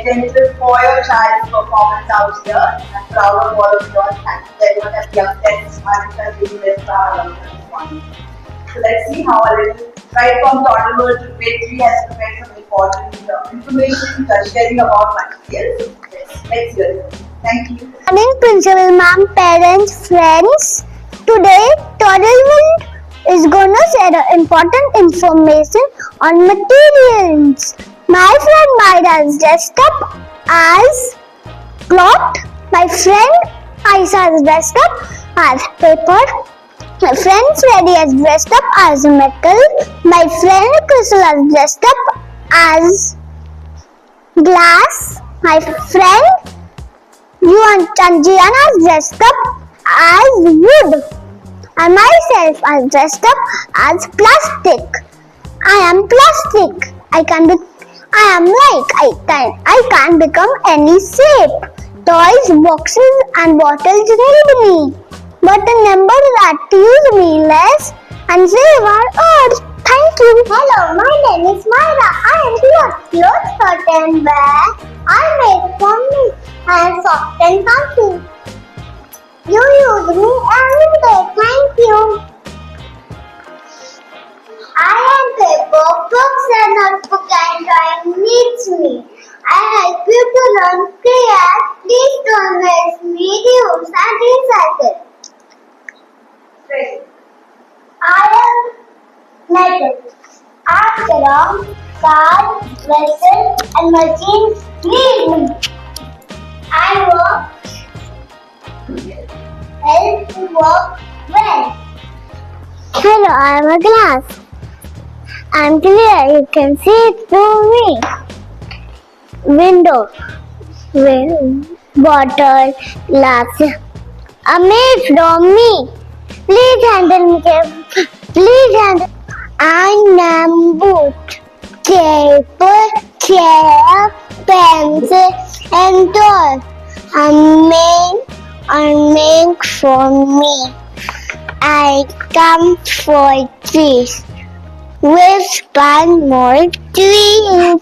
attentive for your child's performance out here. I'm proud of all of you all. Thank you very much. And the upstairs are really very proud of this one. So let's see how a little right from toddler to grade 3 has prepared some important information sharing about materials. Let's hear it. Thank you. Morning, Principal Ma'am, parents, friends. Today, Toddle is going to share important information on materials. My friend Myra is dressed up as cloth. My friend Aisha is dressed up as paper. My friend Freddy is dressed up as metal. My friend Crystal is dressed up as glass. My friend you and Gianna is dressed up as wood. And myself is dressed up as plastic. I am plastic. I can become any shape. Toys, boxes and bottles need me. But remember that use me less and save our earth. Thank you. Hello, my name is Myra. I am clothes, hurt and wear. I make from me. I am soft and comfy. You use me every day. Thank you. I am paper, books and notebook and drawing needs me. I help you to learn create. Please don't waste me, reuse and recycle. I am metal. After car, vessel and machines need me. I help to work well. Hello, I am a glass. I am clear, you can see it through me. Window, bottle, glass are made from me. Please handle me carefully. Please handle. I am boot, paper, chair, pencil, and doll. Are made for me. I come for trees. We'll plant more trees.